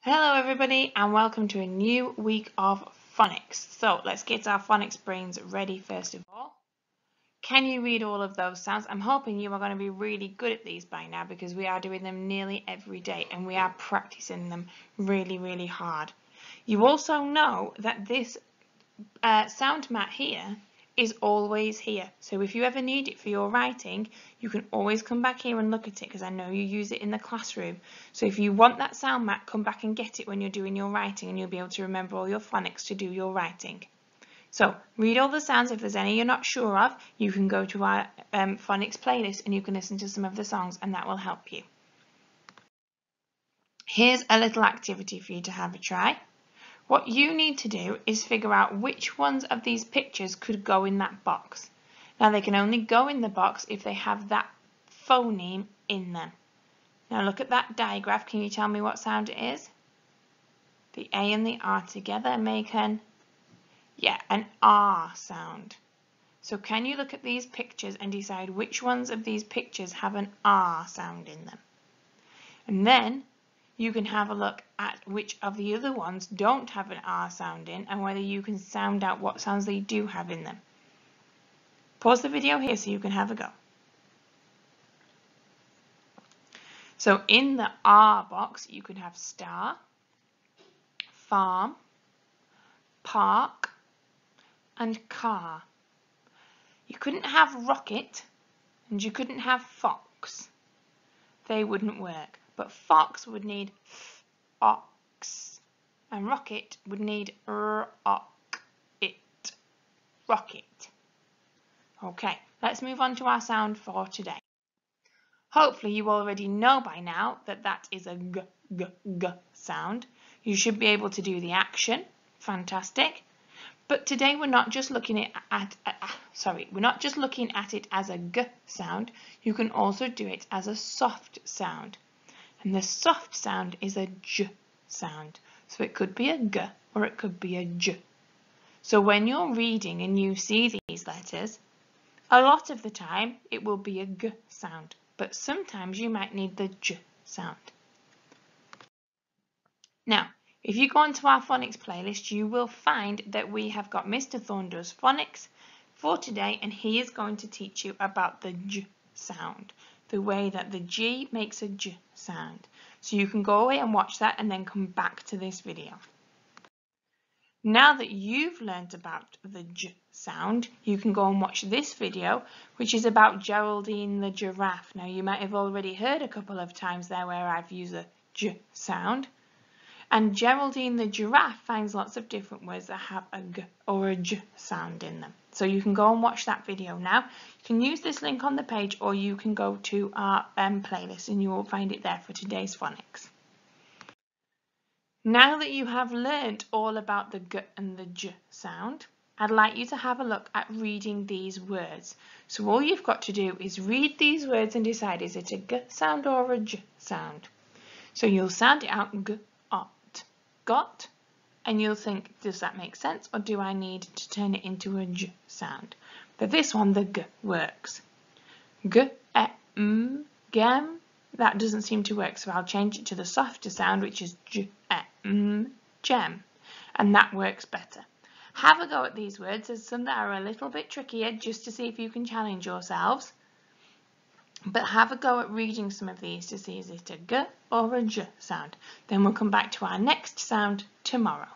Hello everybody and welcome to a new week of phonics. So let's get our phonics brains ready first of all. Can you read all of those sounds? I'm hoping you are going to be really good at these by now because we are doing them nearly every day and we are practicing them really hard. You also know that this sound mat here is always here. So if you ever need it for your writing, you can always come back here and look at it because I know you use it in the classroom. So if you want that sound mat, come back and get it when you're doing your writing and you'll be able to remember all your phonics to do your writing. So read all the sounds. If there's any you're not sure of, you can go to our phonics playlist and you can listen to some of the songs and that will help you. Here's a little activity for you to have a try. What you need to do is figure out which ones of these pictures could go in that box. Now they can only go in the box if they have that phoneme in them. Now look at that digraph. Can you tell me what sound it is? The A and the R together make an R sound. So can you look at these pictures and decide which ones of these pictures have an R sound in them? And then you can have a look at which of the other ones don't have an R sound in and whether you can sound out what sounds they do have in them. Pause the video here so you can have a go. So in the R box you can have star, farm, park and car. You couldn't have rocket and you couldn't have fox. They wouldn't work. But fox would need ox and rocket would need it. Rocket. Okay, let's move on to our sound for today. Hopefully you already know by now that that is a g sound. You should be able to do the action. Fantastic. But today we're not just looking at it as a g sound. You can also do it as a soft sound. And the soft sound is a j sound. So it could be a g or it could be a j. So when you're reading and you see these letters, a lot of the time it will be a g sound, but sometimes you might need the j sound. Now, if you go onto our phonics playlist, you will find that we have got Mr. Thorndoes phonics for today, and he is going to teach you about the j sound, the way that the G makes a j sound. So you can go away and watch that and then come back to this video. Now that you've learned about the j sound, you can go and watch this video, which is about Geraldine the giraffe. Now you might have already heard a couple of times there where I've used a j sound. And Geraldine the giraffe finds lots of different words that have a g or a j sound in them. So you can go and watch that video now. You can use this link on the page or you can go to our playlist and you will find it there for today's phonics. Now that you have learned all about the g and the j sound, I'd like you to have a look at reading these words. So all you've got to do is read these words and decide, is it a g sound or a j sound? So you'll sound it out, g, ot, got, and you'll think, does that make sense or do I need to turn it into a j sound? For this one, the g works. G, gem, that doesn't seem to work, so I'll change it to the softer sound, which is j, gem, and that works better. Have a go at these words. There's some that are a little bit trickier just to see if you can challenge yourselves. But have a go at reading some of these to see is it a g or a j sound. Then we'll come back to our next sound tomorrow.